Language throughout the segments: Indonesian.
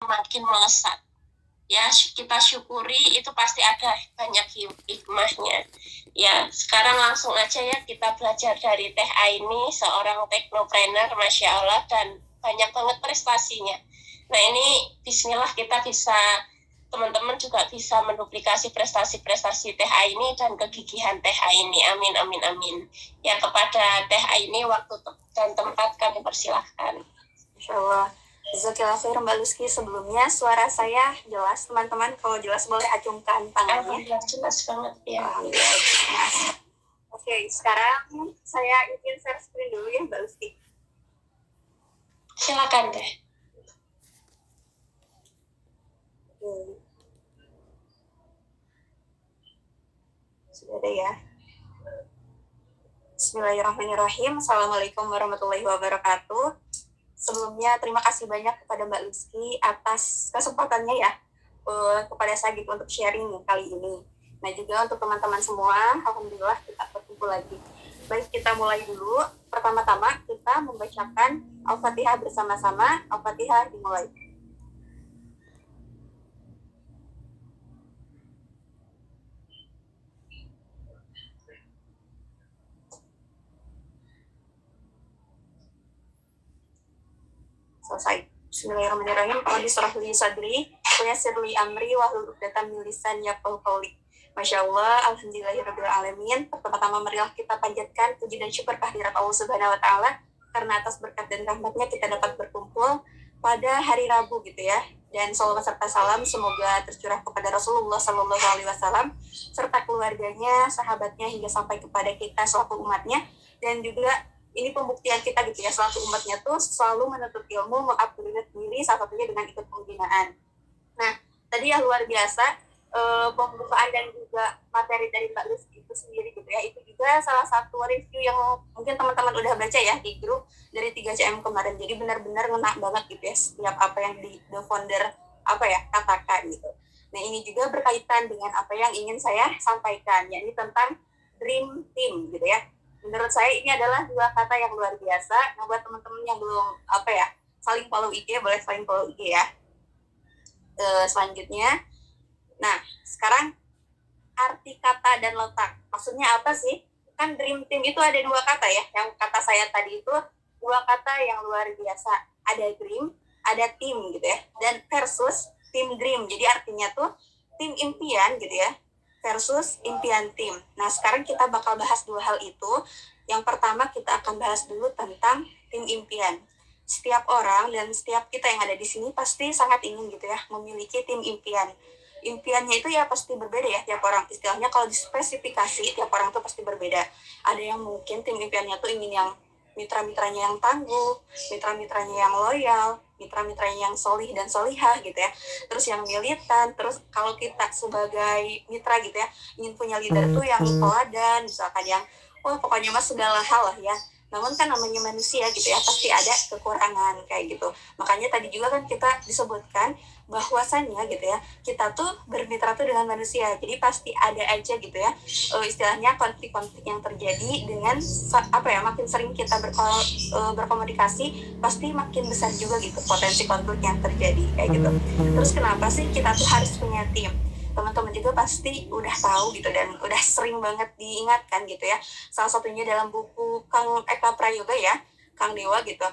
makin melesat. Ya, kita syukuri, itu pasti ada banyak hikmahnya. Ya, sekarang langsung aja ya kita belajar dari Teh Aini, seorang teknopreneur, Masya Allah, dan banyak banget prestasinya. Nah, ini bismillah kita bisa, teman-teman juga bisa menduplikasi prestasi-prestasi Teh Aini dan kegigihan Teh Aini. Amin, amin, amin. Ya, kepada Teh Aini, waktu dan tempat kami persilahkan. Insya Allah. Jazakallah khair Mbak Luzki. Sebelumnya suara saya jelas teman-teman, kalau jelas boleh acungkan tangannya. Alhamdulillah jelas banget ya. Alhamdulillah jelas. Oke, sekarang saya ingin share screen dulu ya Mbak Luzki. Silakan deh. Sudah ada ya. Bismillahirrahmanirrahim. Assalamualaikum warahmatullahi wabarakatuh. Sebelumnya terima kasih banyak kepada Mbak Luzki atas kesempatannya ya kepada saya gitu untuk sharing kali ini. Nah juga untuk teman-teman semua, alhamdulillah kita berkumpul lagi. Baik, kita mulai dulu. Pertama-tama kita membacakan Al-Fatihah bersama-sama. Al-Fatihah dimulai. Selesai. Bismillahirrahmanirrahim. Qad syrahli sadri wa yassirli amri wahlul 'uqdatam min lisani yafqahu qawli. Masya Allah, alhamdulillahirabbil alamin. Pertama-tama marilah kita panjatkan puji dan syukur kehadirat Allah Subhanahu wa taala karena atas berkat dan rahmatnya kita dapat berkumpul pada hari Rabu gitu ya. Dan salawat serta salam semoga tercurah kepada Rasulullah Sallallahu Alaihi Wasallam serta keluarganya, sahabatnya hingga sampai kepada kita selaku umatnya, dan juga ini pembuktian kita gitu ya, selaku umatnya tuh selalu menuntut ilmu, mengupgrade diri, salah satunya dengan ikut pembinaan. Nah, tadi ya luar biasa pembukaan dan juga materi dari Mbak Luz itu sendiri gitu ya, itu juga salah satu review yang mungkin teman-teman udah baca ya di grup dari 3CM kemarin. Jadi benar-benar ngena banget gitu ya setiap apa yang di the founder apa ya katakan gitu. Nah, ini juga berkaitan dengan apa yang ingin saya sampaikan, yakni tentang dream team gitu ya. Menurut saya ini adalah dua kata yang luar biasa. Nah, buat teman-teman yang belum apa ya saling follow IG, boleh saling follow IG ya. Selanjutnya, nah sekarang arti kata dan letak, maksudnya apa sih? Kan dream team itu ada dua kata ya, yang kata saya tadi itu dua kata yang luar biasa, ada dream, ada team gitu ya, dan versus team dream, jadi artinya tuh tim impian gitu ya versus impian tim. Nah sekarang kita bakal bahas dua hal itu. Yang pertama kita akan bahas dulu tentang tim impian. Setiap orang dan setiap kita yang ada di sini pasti sangat ingin gitu ya memiliki tim impian. Impiannya itu ya pasti berbeda ya tiap orang. Istilahnya kalau dispesifikasi tiap orang tuh pasti berbeda. Ada yang mungkin tim impiannya tuh ingin yang mitra-mitranya yang tangguh, mitra-mitranya yang loyal, mitra-mitranya yang solih dan solihah gitu ya. Terus yang militan, terus kalau kita sebagai mitra gitu ya ingin punya leader tuh yang teladan, misalkan yang wah pokoknya mas segala hal lah ya. Namun kan namanya manusia gitu ya, pasti ada kekurangan kayak gitu. Makanya tadi juga kan kita disebutkan bahwasannya gitu ya, kita tuh bermitra tuh dengan manusia. Jadi pasti ada aja gitu ya, istilahnya konflik-konflik yang terjadi dengan apa ya, makin sering kita berkomunikasi, pasti makin besar juga gitu potensi konflik yang terjadi kayak gitu. Terus kenapa sih kita tuh harus punya tim? Teman-teman juga pasti udah tahu gitu dan udah sering banget diingatkan gitu ya. Salah satunya dalam buku Kang Eka Prayoga ya, Kang Dewa gitu.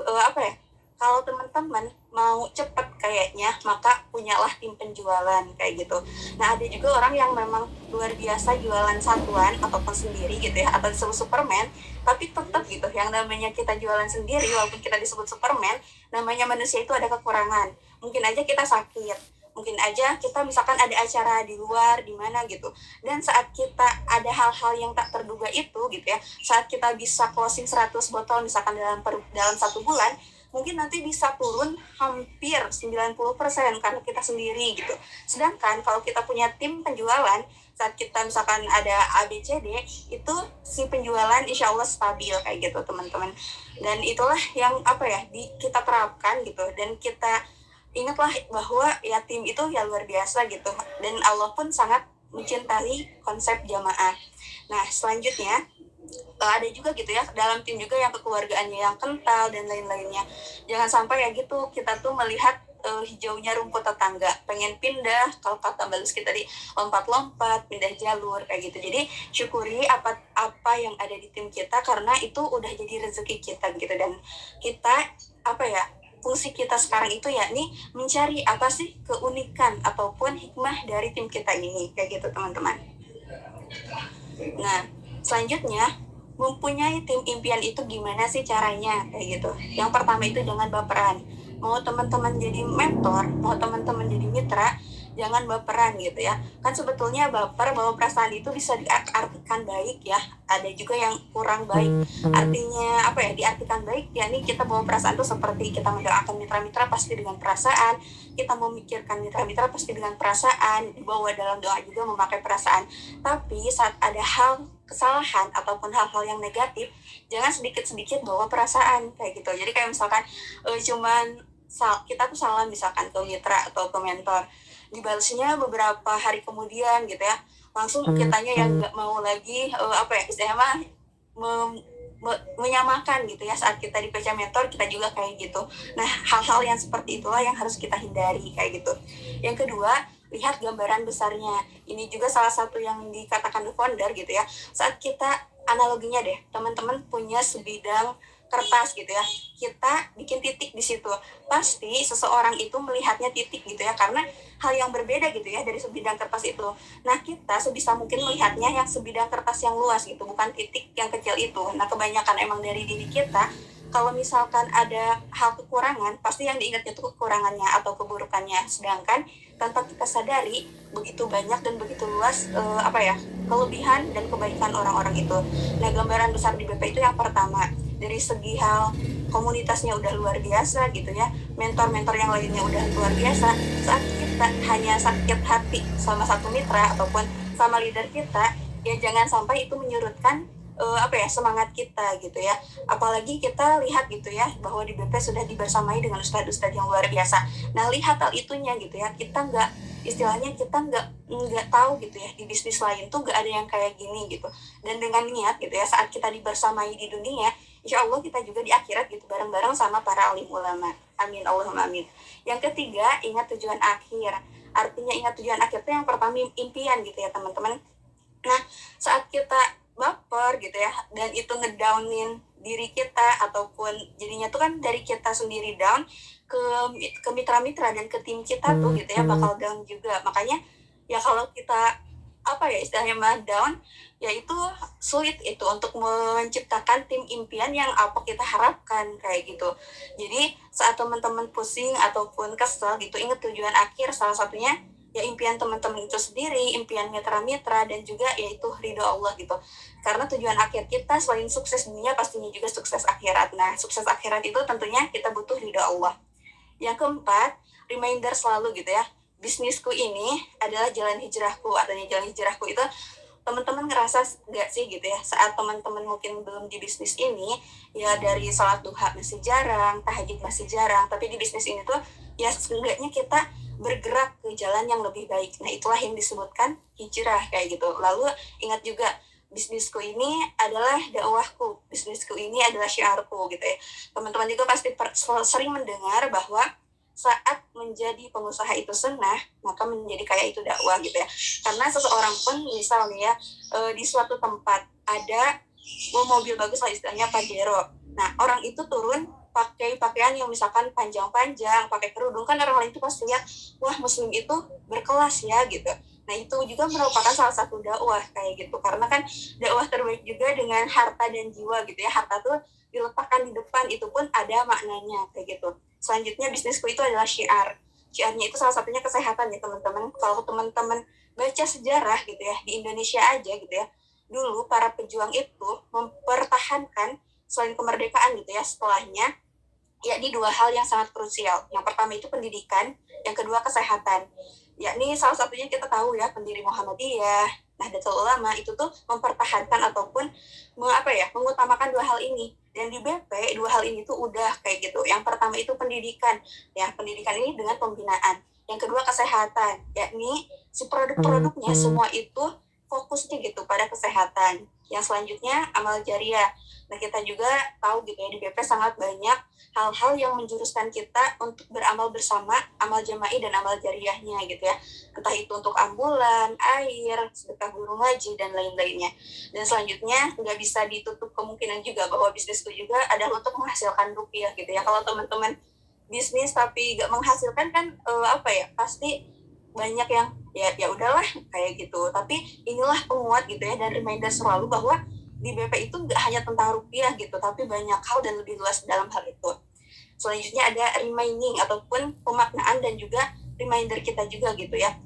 Apa ya? Kalau teman-teman mau cepet kayaknya, maka punyalah tim penjualan kayak gitu. Nah ada juga orang yang memang luar biasa jualan satuan ataupun sendiri gitu ya, atau disebut Superman, tapi tetap gitu yang namanya kita jualan sendiri walaupun kita disebut Superman, namanya manusia itu ada kekurangan. Mungkin aja kita sakit, mungkin aja kita misalkan ada acara di luar di mana gitu, dan saat kita ada hal-hal yang tak terduga itu gitu ya, saat kita bisa closing 100 botol misalkan dalam 1 bulan, mungkin nanti bisa turun hampir 90% karena kita sendiri gitu. Sedangkan kalau kita punya tim penjualan, saat kita misalkan ada ABCD, itu si penjualan insya Allah stabil kayak gitu teman-teman. Dan itulah yang apa ya kita terapkan gitu, dan kita ingatlah bahwa ya tim itu ya luar biasa gitu, dan Allah pun sangat mencintai konsep jamaah. Nah selanjutnya ada juga gitu ya dalam tim juga yang kekeluargaannya yang kental dan lain-lainnya. Jangan sampai ya gitu kita tuh melihat hijaunya rumput tetangga, pengen pindah, kalau kata balus kita di lompat-lompat, pindah jalur kayak gitu. Jadi syukuri apa yang ada di tim kita karena itu udah jadi rezeki kita gitu. Dan kita apa ya, fungsi kita sekarang itu yakni mencari apa sih keunikan ataupun hikmah dari tim kita ini kayak gitu teman-teman. Nah, selanjutnya mempunyai tim impian itu gimana sih caranya kayak gitu. Yang pertama itu jangan baperan. Mau teman-teman jadi mentor, mau teman-teman jadi mitra, jangan baperan gitu ya. Kan sebetulnya baper bawa perasaan itu bisa diartikan baik ya. Ada juga yang kurang baik. Artinya apa ya? Diartikan baik yakni kita bawa perasaan itu seperti kita mendoakan mitra-mitra pasti dengan perasaan, kita memikirkan mitra-mitra pasti dengan perasaan, dibawa dalam doa juga memakai perasaan. Tapi saat ada hal kesalahan ataupun hal-hal yang negatif, jangan sedikit-sedikit bawa perasaan kayak gitu. Jadi kayak misalkan cuman kita tuh salah misalkan ke mitra atau ke mentor, dibalasnya beberapa hari kemudian gitu ya, langsung kitanya yang nggak mau lagi apa ya istilahnya mah menyamakan gitu ya. Saat kita di PC mentor kita juga kayak gitu. Nah hal-hal yang seperti itulah yang harus kita hindari kayak gitu. Yang kedua, lihat gambaran besarnya. Ini juga salah satu yang dikatakan the founder gitu ya. Saat kita analoginya deh, teman-teman punya sebidang kertas gitu ya, kita bikin titik di situ, pasti seseorang itu melihatnya titik gitu ya, karena hal yang berbeda gitu ya dari sebidang kertas itu. Nah kita sebisa mungkin melihatnya yang sebidang kertas yang luas gitu, bukan titik yang kecil itu. Nah kebanyakan emang dari diri kita, kalau misalkan ada hal kekurangan, pasti yang diingatnya itu kekurangannya atau keburukannya, sedangkan tanpa kita sadari begitu banyak dan begitu luas apa ya kelebihan dan kebaikan orang-orang itu. Nah gambaran besar di BP itu yang pertama, dari segi hal komunitasnya udah luar biasa gitu ya, mentor-mentor yang lainnya udah luar biasa. Saat kita hanya sakit hati sama satu mitra ataupun sama leader kita, ya jangan sampai itu menyurutkan apa ya semangat kita gitu ya. Apalagi kita lihat gitu ya bahwa di BP sudah dibersamai dengan ustadz-ustadz yang luar biasa. Nah lihat hal itunya gitu ya, kita nggak istilahnya kita nggak tahu gitu ya di bisnis lain tuh nggak ada yang kayak gini gitu. Dan dengan niat gitu ya, saat kita dibersamai di dunia, insya Allah kita juga di akhirat gitu bareng-bareng sama para alim ulama. Amin Allahumma amin. Yang ketiga, ingat tujuan akhir. Artinya ingat tujuan akhir itu yang pertama impian gitu ya teman-teman. Nah saat kita baper gitu ya dan itu ngedownin diri kita ataupun jadinya tuh kan dari kita sendiri down ke mitra-mitra dan ke tim kita tuh gitu ya bakal down juga. Makanya ya kalau kita apa ya istilahnya mah down, yaitu sulit itu untuk menciptakan tim impian yang apa kita harapkan kayak gitu. Jadi saat teman-teman pusing ataupun kesel gitu, ingat tujuan akhir, salah satunya ya impian teman-teman itu sendiri, impian mitra-mitra, dan juga yaitu ridho Allah gitu. Karena tujuan akhir kita selain sukses dunia pastinya juga sukses akhirat. Nah sukses akhirat itu tentunya kita butuh ridho Allah. Yang keempat, reminder selalu gitu ya, bisnisku ini adalah jalan hijrahku. Artinya jalan hijrahku itu teman-teman ngerasa nggak sih gitu ya, saat teman-teman mungkin belum di bisnis ini ya, dari salat duha masih jarang, tahajud masih jarang, tapi di bisnis ini tuh ya seenggaknya kita bergerak ke jalan yang lebih baik. Nah itulah yang disebutkan hijrah kayak gitu. Lalu ingat juga, bisnisku ini adalah dakwahku, bisnisku ini adalah syiarku gitu ya. Teman-teman juga pasti sering mendengar bahwa saat menjadi pengusaha itu sunnah, maka menjadi kaya itu dakwah gitu ya. Karena seseorang pun misalnya di suatu tempat ada mobil bagus lah istilahnya Pajero. Nah orang itu turun pakai pakaian yang misalkan panjang-panjang, pakai kerudung, kan orang lain itu pasti lihat, wah muslim itu berkelas ya gitu. Nah itu juga merupakan salah satu dakwah kayak gitu, karena kan dakwah terbaik juga dengan harta dan jiwa gitu ya. Harta tuh diletakkan di depan, itu pun ada maknanya kayak gitu. Selanjutnya bisnisku itu adalah syiar. Syiarnya itu salah satunya kesehatan ya teman-teman. Kalau teman-teman baca sejarah gitu ya, di Indonesia aja gitu ya, dulu para pejuang itu mempertahankan selain kemerdekaan gitu ya, setelahnya yakni dua hal yang sangat krusial. Yang pertama itu pendidikan, yang kedua kesehatan. Yakni salah satunya kita tahu ya, pendiri Muhammadiyah, Nahdlatul Ulama itu tuh mempertahankan ataupun mengutamakan dua hal ini. Dan di BP dua hal ini tuh udah kayak gitu. Yang pertama itu pendidikan, ya pendidikan ini dengan pembinaan. Yang kedua kesehatan, yakni si produk-produknya semua itu fokusnya gitu pada kesehatan. Yang selanjutnya amal jariah. Nah, kita juga tahu gitu ya, di BP sangat banyak hal-hal yang menjuruskan kita untuk beramal bersama, amal jama'i dan amal jariahnya gitu ya. Entah itu untuk ambulan, air, sedekah guru ngaji, dan lain-lainnya. Dan selanjutnya nggak bisa ditutup kemungkinan juga bahwa bisnis itu juga adalah untuk menghasilkan rupiah gitu ya. Kalau teman-teman bisnis tapi nggak menghasilkan kan pasti banyak yang ya udahlah kayak gitu. Tapi inilah penguat gitu ya, dan reminder selalu bahwa di BP itu nggak hanya tentang rupiah gitu, tapi banyak hal dan lebih luas dalam hal itu. Selanjutnya ada remaining ataupun pemaknaan dan juga reminder kita juga gitu ya.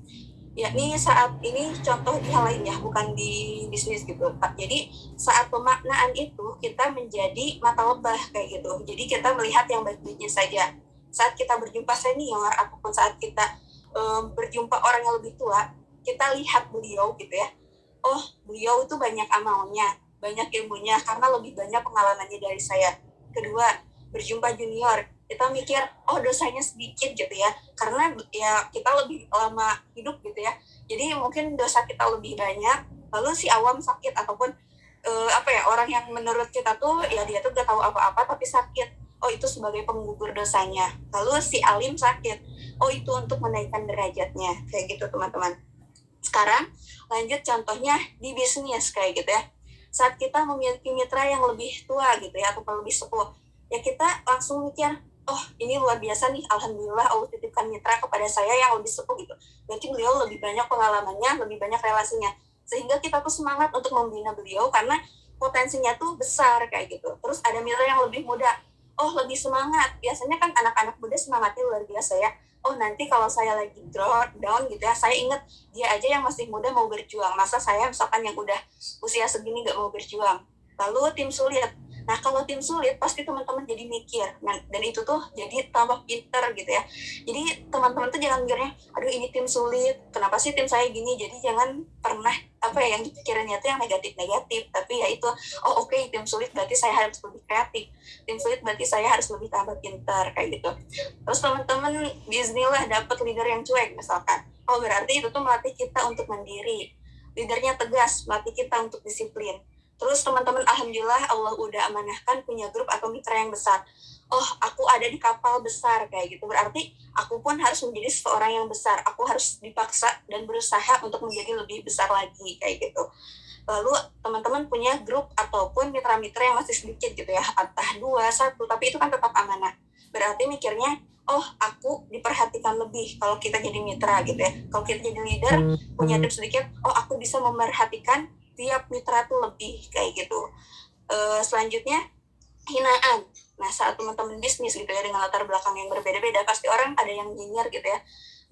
Yakni saat ini contoh di hal lain ya, bukan di bisnis gitu. Jadi saat pemaknaan itu kita menjadi mata lebah kayak gitu. Jadi kita melihat yang baik-baiknya saja. Saat kita berjumpa senior ataupun saat kita berjumpa orang yang lebih tua, kita lihat beliau gitu ya. Oh, beliau itu banyak amalnya, banyak ilmunya karena lebih banyak pengalamannya dari saya. Kedua, berjumpa junior, kita mikir, oh dosanya sedikit gitu ya, karena ya kita lebih lama hidup gitu ya. Jadi mungkin dosa kita lebih banyak, lalu si awam sakit ataupun orang yang menurut kita tuh ya dia tuh gak tahu apa-apa tapi sakit. Oh itu sebagai penggugur dosanya. Lalu si alim sakit. Oh itu untuk menaikkan derajatnya. Kayak gitu teman-teman. Sekarang lanjut contohnya di bisnis kayak gitu ya. Saat kita memiliki mitra yang lebih tua gitu ya, atau lebih sepuh, ya kita langsung mikir, oh ini luar biasa nih, alhamdulillah Allah titipkan mitra kepada saya yang lebih sepuh gitu. Berarti beliau lebih banyak pengalamannya, lebih banyak relasinya. Sehingga kita tuh semangat untuk membina beliau karena potensinya tuh besar kayak gitu. Terus ada mitra yang lebih muda, oh lebih semangat. Biasanya kan anak-anak muda semangatnya luar biasa ya. Oh nanti kalau saya lagi down gitu ya, saya ingat dia aja yang masih muda mau berjuang. Masa saya misalkan yang udah usia segini gak mau berjuang. Lalu tim sulit. Nah kalau tim sulit pasti teman-teman jadi mikir. Nah, dan itu tuh jadi tambah pinter gitu ya. Jadi teman-teman tuh jangan mikirnya, aduh ini tim sulit, kenapa sih tim saya gini. Jadi jangan pernah yang pikirannya tuh yang negatif-negatif. Tapi ya itu, oh oke, tim sulit berarti saya harus lebih kreatif. Tim sulit berarti saya harus lebih tambah pinter kayak gitu. Terus teman-teman bismillah dapat leader yang cuek misalkan. Oh berarti itu tuh melatih kita untuk mandiri. Leadernya tegas, melatih kita untuk disiplin. Terus teman-teman alhamdulillah Allah udah amanahkan punya grup atau mitra yang besar. Oh aku ada di kapal besar kayak gitu. Berarti aku pun harus menjadi seseorang yang besar. Aku harus dipaksa dan berusaha untuk menjadi lebih besar lagi kayak gitu. Lalu teman-teman punya grup ataupun mitra-mitra yang masih sedikit gitu ya. Entah 2, 1, tapi itu kan tetap amanah. Berarti mikirnya, oh aku diperhatikan lebih kalau kita jadi mitra gitu ya. Kalau kita jadi leader, punya tim sedikit, oh aku bisa memperhatikan tiap mitra tuh lebih kayak gitu. Selanjutnya hinaan. Nah saat teman-teman bisnis gitu ya dengan latar belakang yang berbeda-beda, pasti orang ada yang nyinyir gitu ya,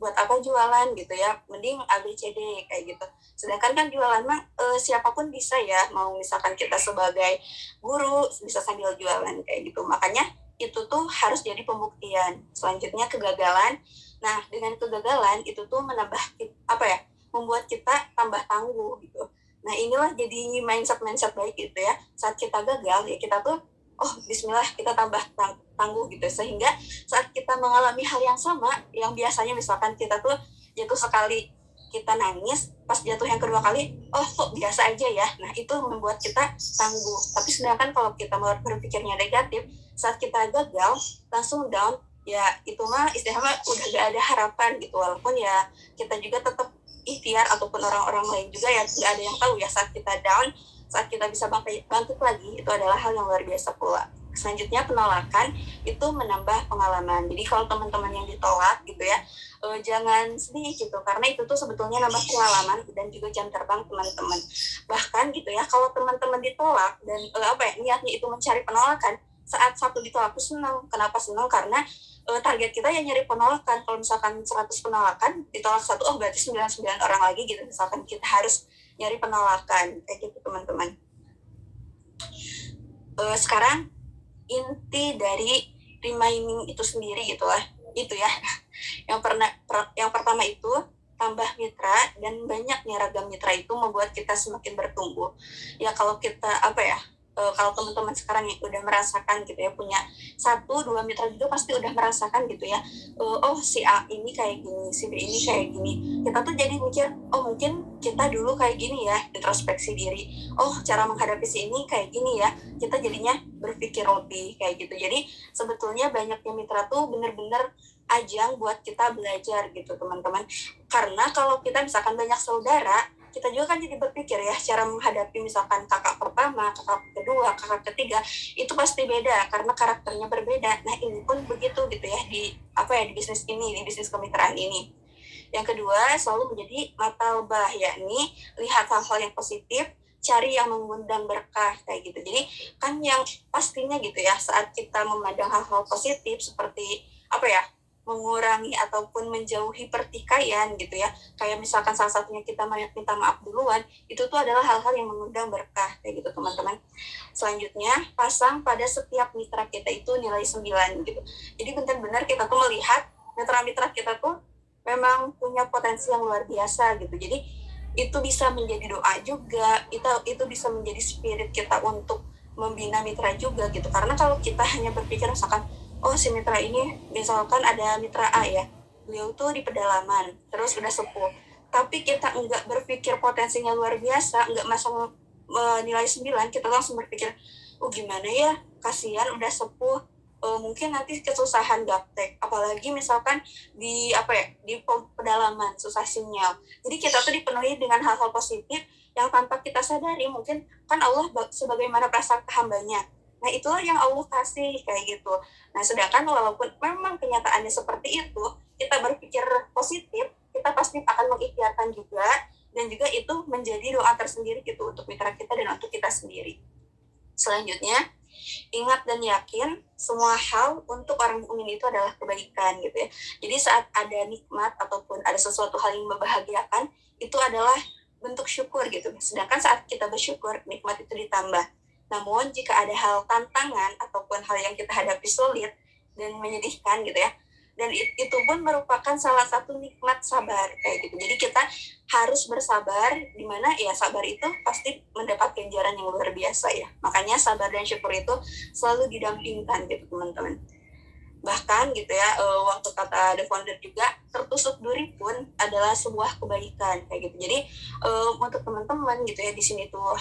buat apa jualan gitu ya, mending ABCD kayak gitu. Sedangkan kan jualan mah siapapun bisa ya, mau misalkan kita sebagai guru bisa sambil jualan kayak gitu. Makanya itu tuh harus jadi pembuktian. Selanjutnya kegagalan. Nah dengan kegagalan itu tuh membuat kita tambah tangguh gitu. Nah inilah jadi mindset baik gitu ya. Saat kita gagal ya kita tuh, oh bismillah kita tambah tangguh gitu. Sehingga saat kita mengalami hal yang sama, yang biasanya misalkan kita tuh jatuh sekali kita nangis, pas jatuh yang kedua kali, oh kok biasa aja ya. Nah itu membuat kita tangguh. Tapi sedangkan kalau kita berpikirnya negatif, saat kita gagal langsung down, ya itu mah istilahnya udah gak ada harapan gitu. Walaupun ya kita juga tetap ikhtiar ataupun orang-orang lain juga ya nggak ada yang tahu ya saat kita down, saat kita bisa bangkit lagi itu adalah hal yang luar biasa pula. Selanjutnya penolakan itu menambah pengalaman. Jadi kalau teman-teman yang ditolak gitu ya, jangan sedih gitu karena itu tuh sebetulnya nambah pengalaman dan juga jam terbang teman-teman. Bahkan gitu ya kalau teman-teman ditolak dan niatnya itu mencari penolakan, saat satu ditolak tuh senang. Kenapa senang? Karena target kita yang nyari penolakan. Kalau misalkan 100 penolakan ditolak 1, oh berarti 99 orang lagi gitu. Misalkan kita harus nyari penolakan kayak gitu teman-teman. Sekarang inti dari remaining itu sendiri gitu lah. Itu ya. Yang pertama itu tambah mitra, dan banyaknya ragam mitra itu membuat kita semakin bertumbuh. Ya kalau kita kalau teman-teman sekarang yang udah merasakan gitu ya, punya 1-2 mitra juga pasti udah merasakan gitu ya, oh si A ini kayak gini, si B ini kayak gini. Kita tuh jadi mikir, oh mungkin kita dulu kayak gini ya, introspeksi diri. Oh cara menghadapi si ini kayak gini ya. Kita jadinya berpikir lebih kayak gitu. Jadi sebetulnya banyaknya mitra tuh bener-bener ajang buat kita belajar gitu teman-teman. Karena kalau kita misalkan banyak saudara, kita juga kan jadi berpikir ya cara menghadapi misalkan kakak pertama, kakak kedua, kakak ketiga itu pasti beda karena karakternya berbeda. Nah ini pun begitu gitu ya di di bisnis ini, di bisnis kemitraan ini. Yang kedua selalu menjadi mata lebah, yakni lihat hal-hal yang positif, cari yang mengundang berkah kayak gitu. Jadi kan yang pastinya gitu ya saat kita memandang hal-hal positif seperti mengurangi ataupun menjauhi pertikaian gitu ya, kayak misalkan salah satunya kita minta maaf duluan, itu tuh adalah hal-hal yang mengundang berkah kayak gitu teman-teman. Selanjutnya pasang pada setiap mitra kita itu nilai 9 gitu. Jadi benar-benar kita tuh melihat mitra-mitra kita tuh memang punya potensi yang luar biasa gitu. Jadi itu bisa menjadi doa juga, itu bisa menjadi spirit kita untuk membina mitra juga gitu. Karena kalau kita hanya berpikir misalkan oh si mitra ini misalkan ada mitra A ya, beliau tuh di pedalaman terus udah sepuh, tapi kita enggak berpikir potensinya luar biasa, enggak masang nilai 9, kita langsung berpikir oh gimana ya, kasihan udah sepuh, mungkin nanti kesusahan gaptek, apalagi misalkan di pedalaman susah sinyal. Jadi kita tuh dipenuhi dengan hal-hal positif yang tanpa kita sadari, mungkin kan Allah sebagaimana prasangka hambanya. Nah itulah yang Allah kasih kayak gitu. Nah sedangkan walaupun memang kenyataannya seperti itu, kita berpikir positif, kita pasti akan mengikhtiarkan juga, dan juga itu menjadi doa tersendiri gitu untuk mitra kita dan untuk kita sendiri. Selanjutnya, ingat dan yakin semua hal untuk orang mukmin itu adalah kebaikan gitu ya. Jadi saat ada nikmat ataupun ada sesuatu hal yang membahagiakan, itu adalah bentuk syukur gitu. Sedangkan saat kita bersyukur, nikmat itu ditambah. Namun jika ada hal tantangan ataupun hal yang kita hadapi sulit dan menyedihkan gitu ya, dan itu pun merupakan salah satu nikmat sabar kayak gitu. Jadi kita harus bersabar, dimana ya sabar itu pasti mendapat ganjaran yang luar biasa ya. Makanya sabar dan syukur itu selalu didampingkan gitu teman-teman. Bahkan gitu ya, waktu kata The Founder juga, tertusuk duri pun adalah sebuah kebaikan kayak gitu. Jadi untuk teman-teman gitu ya, di sini tuh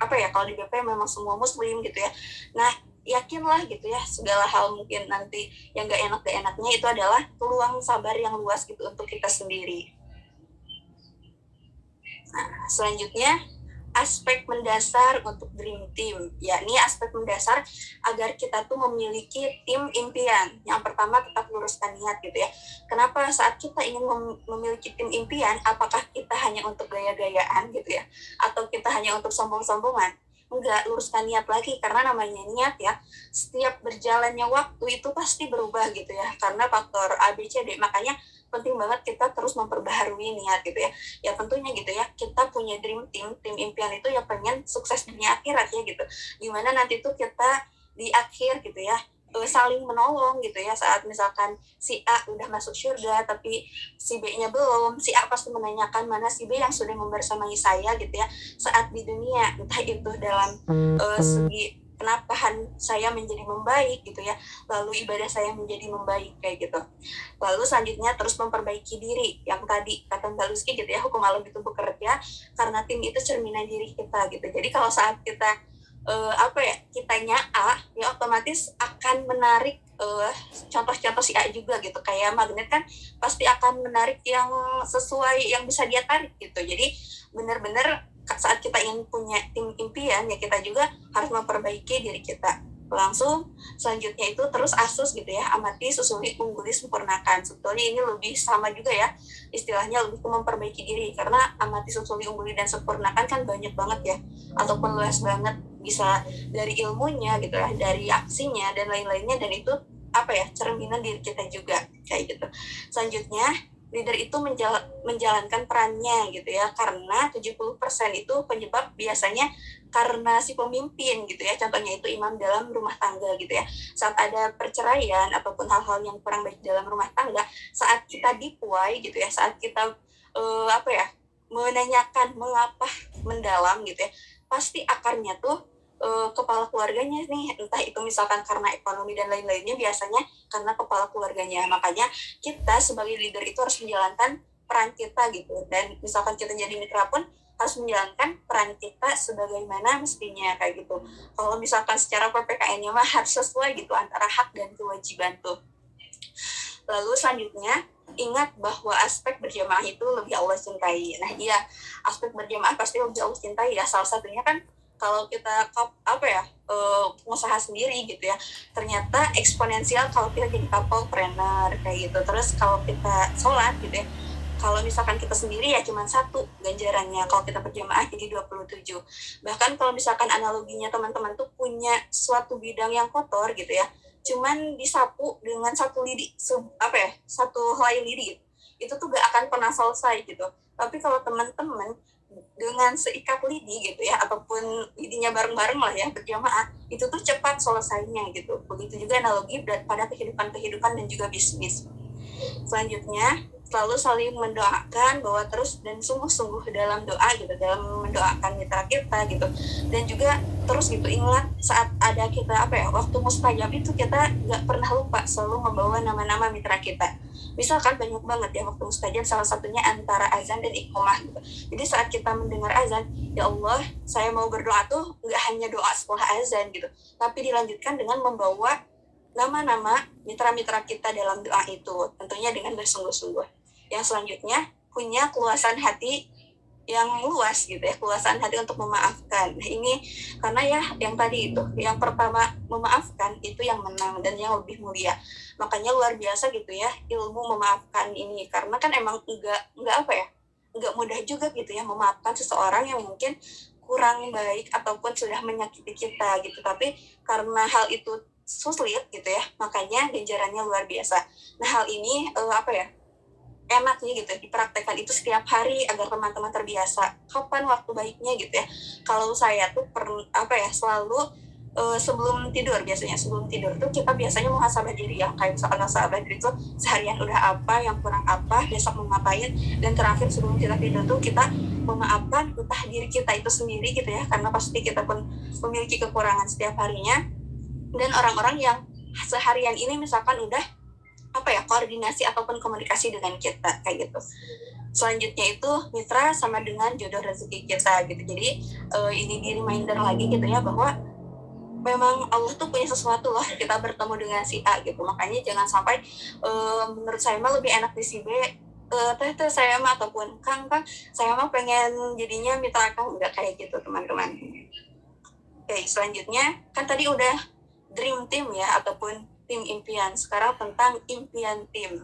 kalau di BP memang semua muslim gitu ya. Nah yakinlah gitu ya, segala hal mungkin nanti yang gak enaknya itu adalah peluang sabar yang luas gitu untuk kita sendiri. Nah selanjutnya, aspek mendasar untuk dream team, yakni aspek mendasar agar kita tuh memiliki tim impian. Yang pertama, tetap luruskan niat gitu ya. Kenapa saat kita ingin memiliki tim impian, apakah kita hanya untuk gaya-gayaan gitu ya, atau kita hanya untuk sombong-sombongan? Enggak, luruskan niat lagi, karena namanya niat ya, setiap berjalannya waktu itu pasti berubah gitu ya, karena faktor A, B, C, D. Makanya penting banget kita terus memperbaharui niat gitu ya. Ya tentunya gitu ya, kita punya dream team, tim impian itu ya pengen sukses dunia akhirat ya gitu. Gimana nanti tuh kita di akhir gitu ya, saling menolong gitu ya, saat misalkan si A udah masuk surga tapi si B-nya belum, si A pasti menanyakan mana si B yang sudah membersamai saya gitu ya saat di dunia, entah itu dalam segi kenapahan saya menjadi membaik gitu ya, lalu ibadah saya menjadi membaik kayak gitu. Lalu selanjutnya terus memperbaiki diri, yang tadi kata Mbak Luski gitu ya, hukum alam itu bekerja karena tim itu cerminan diri kita gitu. Jadi kalau saat kita kitanya A, ya otomatis akan menarik contoh-contoh si A juga gitu. Kayak magnet kan pasti akan menarik yang sesuai yang bisa dia tarik gitu. Jadi benar-benar saat kita ingin punya tim impian ya kita juga harus memperbaiki diri kita. Langsung selanjutnya itu terus asus gitu ya, amati, susuli, ungguli, sempurnakan. Sebetulnya ini lebih sama juga ya, istilahnya lebih ke memperbaiki diri, karena amati, susuli, ungguli, dan sempurnakan kan banyak banget ya, ataupun luas banget, bisa dari ilmunya gitu ya, dari aksinya dan lain-lainnya, dan itu cerminan diri kita juga kayak gitu. Selanjutnya leader itu menjalankan perannya gitu ya, karena 70% itu penyebab biasanya karena si pemimpin gitu ya. Contohnya itu imam dalam rumah tangga gitu ya. Saat ada perceraian ataupun hal-hal yang kurang baik dalam rumah tangga, saat kita dipuai gitu ya, saat kita menanyakan mengapa mendalam gitu ya, pasti akarnya tuh kepala keluarganya nih, entah itu misalkan karena ekonomi dan lain-lainnya, biasanya karena kepala keluarganya. Makanya kita sebagai leader itu harus menjalankan peran kita gitu, dan misalkan kita jadi mitra pun harus menjalankan peran kita sebagaimana mestinya kayak gitu. Kalau misalkan secara PPKN-nya mah harus sesuai gitu antara hak dan kewajiban tuh. Lalu selanjutnya, ingat bahwa aspek berjamaah itu lebih Allah cintai. Nah iya, aspek berjamaah pasti lebih Allah cintai ya. Salah satunya kan kalau kita pengusaha sendiri gitu ya, ternyata eksponensial kalau kita jadi couple-planner kayak gitu. Terus kalau kita sholat gitu ya, kalau misalkan kita sendiri ya cuma 1 ganjarannya, kalau kita berjamaah jadi 27. Bahkan kalau misalkan analoginya teman-teman tuh punya suatu bidang yang kotor gitu ya, cuman disapu dengan 1 lidi, 1 helai lidi, itu tuh gak akan pernah selesai gitu. Tapi kalau teman-teman dengan seikat lidi gitu ya, ataupun lidinya bareng-bareng lah ya, berjamaah, itu tuh cepat selesainya gitu. Begitu juga analogi pada kehidupan dan juga bisnis. Selanjutnya, selalu saling mendoakan bahwa terus dan sungguh-sungguh dalam doa gitu, dalam mendoakan mitra kita gitu. Dan juga terus gitu, ingat saat ada kita waktu mustajab itu kita gak pernah lupa selalu membawa nama-nama mitra kita. Misalkan banyak banget ya waktu mustajab, salah satunya antara azan dan iqomah gitu. Jadi saat kita mendengar azan, ya Allah, saya mau berdoa tuh gak hanya doa setelah azan gitu, tapi dilanjutkan dengan membawa nama-nama mitra-mitra kita dalam doa itu, tentunya dengan bersungguh-sungguh. Yang selanjutnya, punya keluasan hati yang luas gitu ya, keluasan hati untuk memaafkan. Nah ini karena ya yang tadi itu, yang pertama memaafkan itu yang menang dan yang lebih mulia. Makanya luar biasa gitu ya ilmu memaafkan ini, karena kan emang enggak mudah juga gitu ya memaafkan seseorang yang mungkin kurang baik ataupun sudah menyakiti kita gitu. Tapi karena hal itu sulit gitu ya, makanya ganjarannya luar biasa. Nah hal ini enaknya gitu dipraktekkan itu setiap hari agar teman-teman terbiasa. Kapan waktu baiknya gitu ya? Kalau saya tuh selalu sebelum tidur tuh kita biasanya muhasabah diri ya, kayak misalkan muhasabah diri itu seharian udah apa, yang kurang apa, besok mau ngapain, dan terakhir sebelum kita tidur tuh kita memaafkan entah diri kita itu sendiri gitu ya, karena pasti kita pun memiliki kekurangan setiap harinya, dan orang-orang yang seharian ini misalkan udah koordinasi ataupun komunikasi dengan kita kayak gitu. Selanjutnya itu mitra sama dengan jodoh rezeki kita gitu. Jadi ini di reminder lagi gitu ya, bahwa memang Allah tuh punya sesuatu loh kita bertemu dengan si A gitu. Makanya jangan sampai menurut saya mah lebih enak di si B, teh saya mah ataupun Kang saya mah pengen jadinya mitra Kang, enggak kayak gitu teman-teman. Oke, selanjutnya kan tadi udah dream team ya ataupun tim impian. Sekarang tentang impian tim.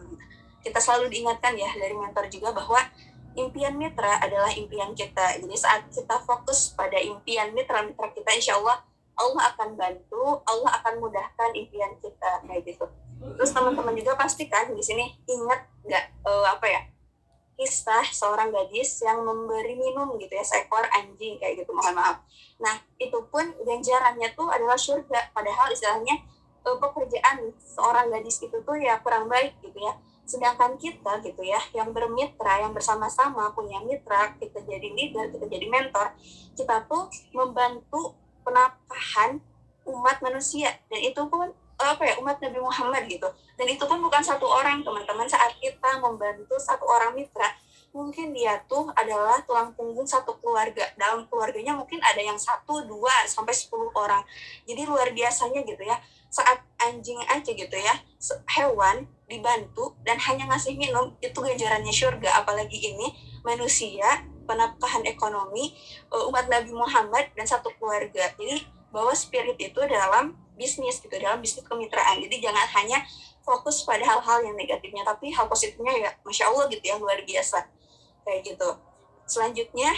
Kita selalu diingatkan ya dari mentor juga bahwa impian mitra adalah impian kita. Jadi saat kita fokus pada impian mitra-mitra kita, insya Allah akan bantu, Allah akan mudahkan impian kita kayak gitu. Terus teman-teman juga pastikan di sini ingat nggak kisah seorang gadis yang memberi minum gitu ya seekor anjing kayak gitu, mohon maaf. Nah itu pun ganjarannya tuh adalah surga, padahal istilahnya pekerjaan seorang gadis itu tuh ya kurang baik gitu ya. Sedangkan kita gitu ya yang bermitra, yang bersama-sama punya mitra, kita jadi leader, kita jadi mentor, kita tuh membantu penafkahan umat manusia, dan itu pun umat Nabi Muhammad gitu. Dan itu pun bukan 1 orang teman-teman. Saat kita membantu 1 orang mitra, mungkin dia tuh adalah tulang punggung 1 keluarga. Dalam keluarganya mungkin ada yang 1, 2, sampai 10 orang. Jadi luar biasanya gitu ya. Saat anjing aja gitu ya, hewan dibantu dan hanya ngasih minum, itu ganjarannya surga. Apalagi ini manusia, penafkahan ekonomi, umat Nabi Muhammad dan 1 keluarga. Jadi bawa spirit itu dalam bisnis gitu, dalam bisnis kemitraan. Jadi jangan hanya fokus pada hal-hal yang negatifnya, tapi hal positifnya ya Masya Allah gitu ya, luar biasa kayak gitu. Selanjutnya,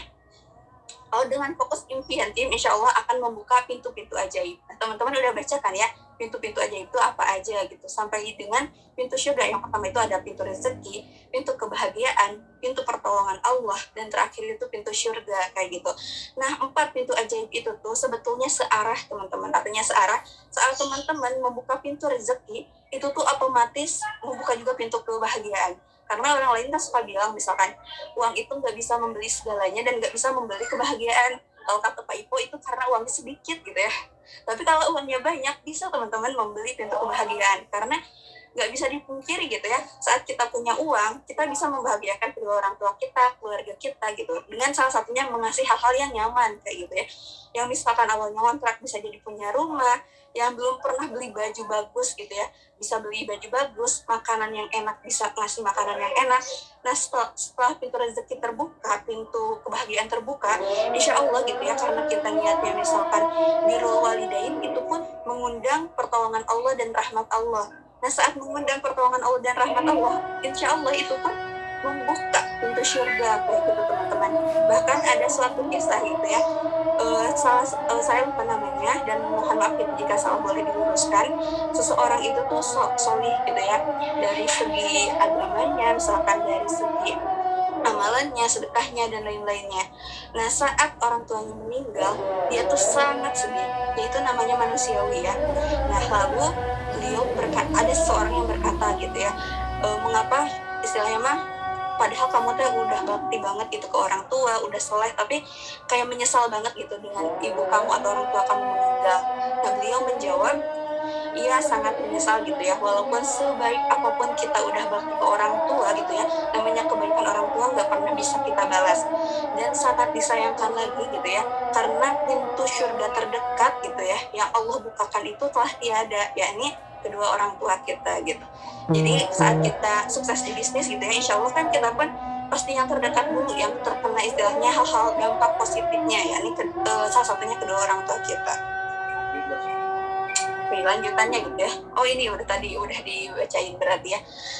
dengan fokus impian tim, insya Allah akan membuka pintu-pintu ajaib. Nah, teman-teman udah baca kan ya, pintu-pintu ajaib itu apa aja gitu, sampai dengan pintu surga. Yang pertama itu ada pintu rezeki, pintu kebahagiaan, pintu pertolongan Allah, dan terakhir itu pintu surga kayak gitu. Nah 4 pintu ajaib itu tuh sebetulnya searah teman-teman, artinya searah. Saat teman-teman membuka pintu rezeki, itu tuh otomatis membuka juga pintu kebahagiaan. Karena orang lain kan suka bilang misalkan uang itu nggak bisa membeli segalanya dan nggak bisa membeli kebahagiaan. Kalau kata Pak Ipo itu karena uangnya sedikit gitu ya. Tapi kalau uangnya banyak, bisa teman-teman membeli pintu kebahagiaan. Karena nggak bisa dipungkiri gitu ya, saat kita punya uang, kita bisa membahagiakan kedua orang tua kita, keluarga kita gitu, dengan salah satunya mengasih hal-hal yang nyaman kayak gitu ya. Yang misalkan awalnya ngontrak bisa jadi punya rumah, yang belum pernah beli baju bagus gitu ya, bisa beli baju bagus, makanan yang enak bisa ngasih makanan yang enak. Nah setelah pintu rezeki terbuka, pintu kebahagiaan terbuka, insya Allah gitu ya, karena kita niatnya misalkan birrul walidain, itu pun mengundang pertolongan Allah dan rahmat Allah. Nah saat mengundang pertolongan Allah dan rahmat Allah, insya Allah itu pun membuka pintu surga kayak gitu teman-teman. Bahkan ada suatu kisah gitu ya, saya lupa namanya dan mohon maaf jika salah, boleh diluruskan. Seseorang itu tuh solih gitu ya, dari segi agamanya, misalkan dari segi amalannya, sedekahnya, dan lain-lainnya. Nah saat orang tuanya meninggal, dia tuh sangat sedih, yaitu namanya manusiawi ya. Nah lalu beliau ada seseorang yang berkata gitu ya, mengapa istilahnya mah, padahal kamu tuh udah bakti banget gitu ke orang tua, udah soleh, tapi kayak menyesal banget gitu dengan ibu kamu atau orang tua kamu meninggal. Nah beliau menjawab, iya sangat menyesal gitu ya, walaupun sebaik apapun kita udah bakti ke orang tua gitu ya, namanya kebaikan orang tua nggak pernah bisa kita balas. Dan sangat disayangkan lagi gitu ya, karena pintu surga terdekat gitu ya yang Allah bukakan itu telah tiada, yakni kedua orang tua kita gitu. Jadi saat kita sukses di bisnis gitu ya, insya Allah kan kita pun pasti yang terdekat dulu yang terkena istilahnya hal-hal dampak positifnya, yakni salah satunya kedua orang tua kita. Lanjutannya gitu ya, oh ini udah dibacain berarti ya.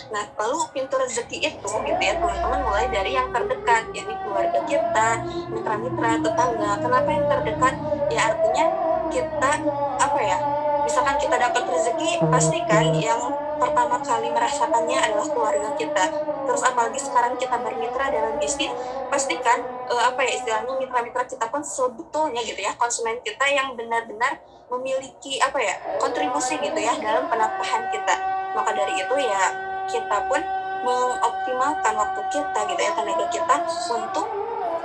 Nah lalu pintu rezeki itu gitu ya teman-teman, mulai dari yang terdekat, yakni keluarga kita, mitra-mitra, tetangga. Kenapa yang terdekat? Ya artinya kita apa ya, misalkan kita dapat rezeki, pastikan yang pertama kali merasakannya adalah keluarga kita. Terus apalagi sekarang kita bermitra dalam bisnis, pastikan apa ya istilahnya, mitra-mitra kita pun sebetulnya gitu ya, konsumen kita yang benar-benar memiliki apa ya, kontribusi gitu ya dalam penampahan kita. Maka dari itu ya kita pun mengoptimalkan waktu kita gitu ya, tenaga kita untuk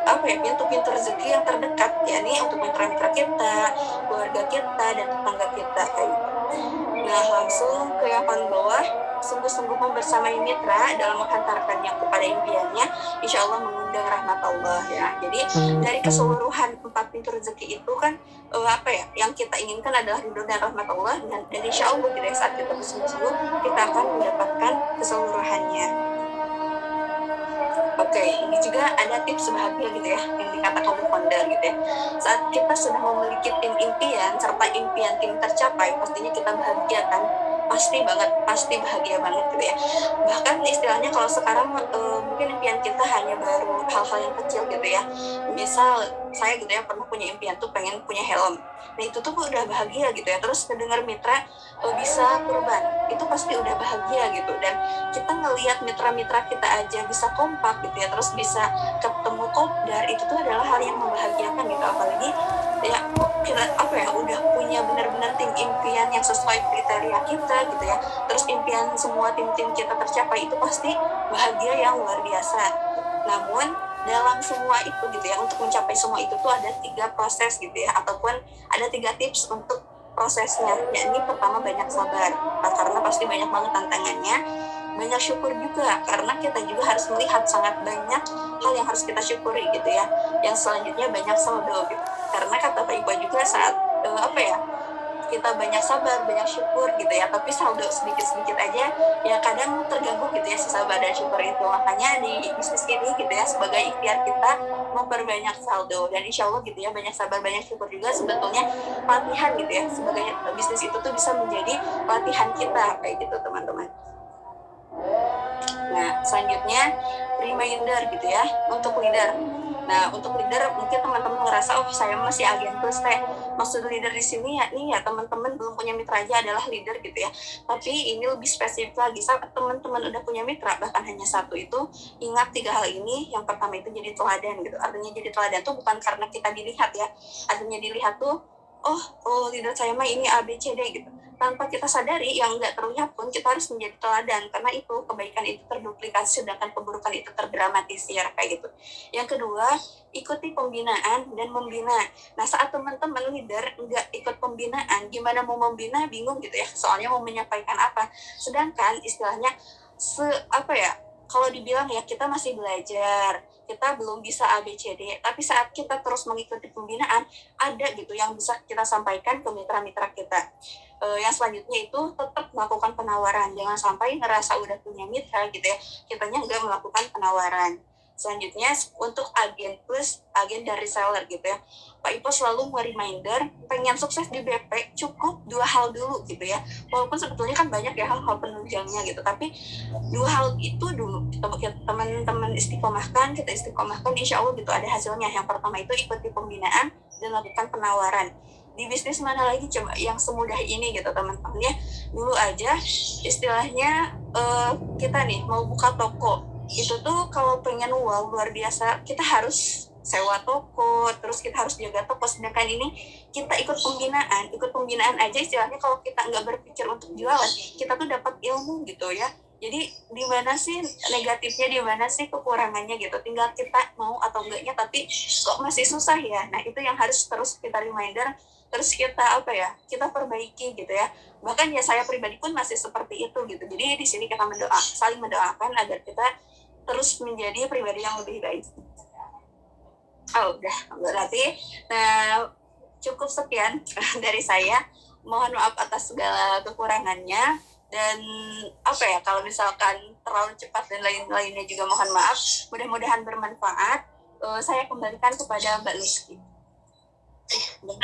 apa ya, pintu-pintu rezeki yang terdekat, yakni untuk mitra-mitra kita, keluarga kita, dan tetangga kita kayak gitu. Nah langsung ke yang paling bawah, sungguh-sungguh membersamai mitra dalam menghantarkannya kepada impiannya, insya Allah mengundang rahmat Allah ya. Jadi dari keseluruhan 4 pintu rezeki itu kan apa ya, yang kita inginkan adalah ridho dan rahmat Allah, dan insya Allah tidak saat kita bersungguh-sungguh kita akan mendapatkan keseluruhannya. Oke, ini juga ada tips bahagia gitu ya, yang dikatakan oleh founder gitu ya. Saat kita sudah memiliki tim impian, serta impian tim tercapai, pastinya kita bahagia kan? Pasti bahagia banget gitu ya. Bahkan istilahnya kalau sekarang mungkin impian kita hanya baru hal-hal yang kecil gitu ya. Misal saya gitu ya pernah punya impian tuh pengen punya helm. Nah itu tuh udah bahagia gitu ya. Terus kedengar mitra bisa kurban, itu pasti udah bahagia gitu. Dan kita ngelihat mitra-mitra kita aja bisa kompak gitu ya, terus bisa ketemu kopdar, itu tuh adalah hal yang membahagiakan gitu. Apalagi ya kita apa ya, udah punya benar-benar tim impian yang sesuai kriteria kita gitu ya, terus impian semua tim-tim kita tercapai, itu pasti bahagia yang luar biasa. Namun dalam semua itu gitu ya, untuk mencapai semua itu tuh ada 3 proses gitu ya, ataupun ada 3 tips untuk prosesnya. Yakni pertama, banyak sabar, karena pasti banyak banget tantangannya. Banyak syukur juga, karena kita juga harus melihat sangat banyak hal yang harus kita syukuri gitu ya. Yang selanjutnya banyak saldo gitu, karena kata Pak Ibu juga saat apa ya, kita banyak sabar, banyak syukur gitu ya, tapi saldo sedikit-sedikit aja ya kadang terganggu gitu ya si sabar dan syukur itu. Makanya di bisnis ini gitu ya, sebagai ikhtiar kita memperbanyak saldo, dan insya Allah gitu ya, banyak sabar banyak syukur juga sebetulnya latihan gitu ya, sebagai bisnis itu tuh bisa menjadi latihan kita kayak gitu teman-teman. Nah selanjutnya reminder gitu ya untuk leader. Nah untuk leader mungkin teman-teman ngerasa oh saya masih agen plus teh, maksud leader di sini ya nih ya teman-teman belum punya mitra aja adalah leader gitu ya. Tapi ini lebih spesifik lagi, saat teman-teman udah punya mitra bahkan hanya 1 itu, ingat 3 hal ini. Yang pertama itu jadi teladan gitu. Artinya jadi teladan tuh bukan karena kita dilihat ya, artinya dilihat tuh leader saya mah ini A B C D gitu. Tanpa kita sadari, yang nggak terlihat pun kita harus menjadi teladan, karena itu kebaikan itu terduplikasi sedangkan keburukan itu terdramatisir kayak gitu. Yang kedua, ikuti pembinaan dan membina. Nah, saat teman-teman leader nggak ikut pembinaan, gimana mau membina, bingung gitu ya, soalnya mau menyampaikan apa. Sedangkan istilahnya kalau dibilang ya, kita masih belajar, kita belum bisa A B C D, tapi saat kita terus mengikuti pembinaan, ada gitu yang bisa kita sampaikan ke mitra-mitra kita. Yang selanjutnya itu tetap melakukan penawaran, jangan sampai ngerasa udah punya mitra gitu ya, kitanya nggak melakukan penawaran. Selanjutnya untuk agen plus agen dari seller gitu ya, Pak Ipo selalu reminder, pengen sukses di BP cukup 2 hal dulu gitu ya, walaupun sebetulnya kan banyak ya hal-hal penunjangnya gitu, tapi 2 hal itu dulu teman-teman istiqomahkan, kita istiqomahkan, insya Allah gitu ada hasilnya. Yang pertama itu ikuti pembinaan dan lakukan penawaran. Di bisnis mana lagi coba yang semudah ini gitu teman-teman ya. Dulu aja istilahnya kita nih mau buka toko, itu tuh kalau pengen wow luar biasa, kita harus sewa toko, terus kita harus jaga toko. Sedangkan ini kita ikut pembinaan aja istilahnya, kalau kita nggak berpikir untuk jualan, kita tuh dapat ilmu gitu ya. Jadi di mana sih negatifnya, di mana sih kekurangannya gitu, tinggal kita mau atau enggaknya. Tapi kok masih susah ya, nah itu yang harus terus kita reminder, terus kita kita perbaiki gitu ya. Bahkan ya saya pribadi pun masih seperti itu gitu. Jadi di sini kita saling mendoakan agar kita terus menjadi pribadi yang lebih baik. Udah berarti cukup sekian dari saya. Mohon maaf atas segala kekurangannya, dan kalau misalkan terlalu cepat dan lain-lainnya juga mohon maaf. Mudah-mudahan bermanfaat. Saya kembalikan kepada Mbak Lutfi.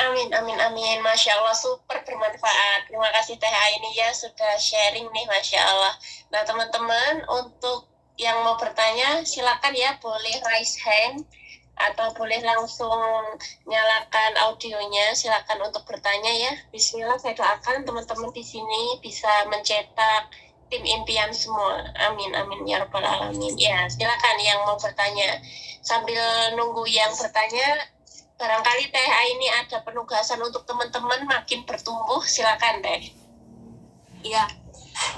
Amin. Masya Allah, super bermanfaat. Terima kasih Teh Aini ya sudah sharing nih, Masya Allah. Nah teman-teman, untuk yang mau bertanya silakan ya, boleh raise hand atau boleh langsung nyalakan audionya. Silakan untuk bertanya ya. Bismillah, saya doakan teman-teman di sini bisa mencetak tim impian semua. Amin ya rabbal alamin. Ya, silakan yang mau bertanya. Sambil nunggu yang bertanya, barangkali Teh Aini ada penugasan untuk teman-teman makin bertumbuh. Silakan Teh. Iya,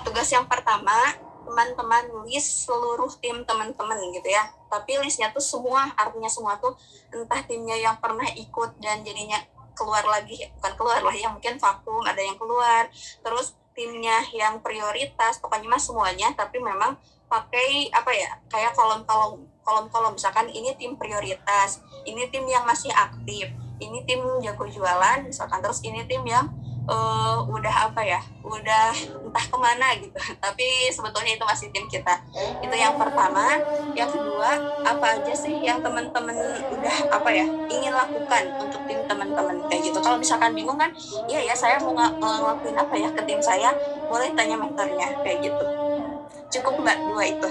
tugas yang pertama, teman-teman list seluruh tim teman-teman gitu ya. Tapi listnya tuh semua, artinya semua tuh entah timnya yang pernah ikut dan jadinya keluar lagi, bukan keluar lah ya, mungkin vakum, ada yang keluar. Terus timnya yang prioritas, pokoknya mah semuanya, tapi memang pakai kayak kolom-kolom, misalkan ini tim prioritas, ini tim yang masih aktif, ini tim jago jualan misalkan, terus ini tim yang udah entah kemana gitu, tapi sebetulnya itu masih tim kita. Itu yang pertama. Yang kedua, apa aja sih yang teman-teman udah ingin lakukan untuk tim teman-teman kayak gitu. Kalau misalkan bingung kan, iya ya saya mau ngelakuin ke tim saya, boleh tanya mentornya kayak gitu. Cukup Mbak, 2 itu.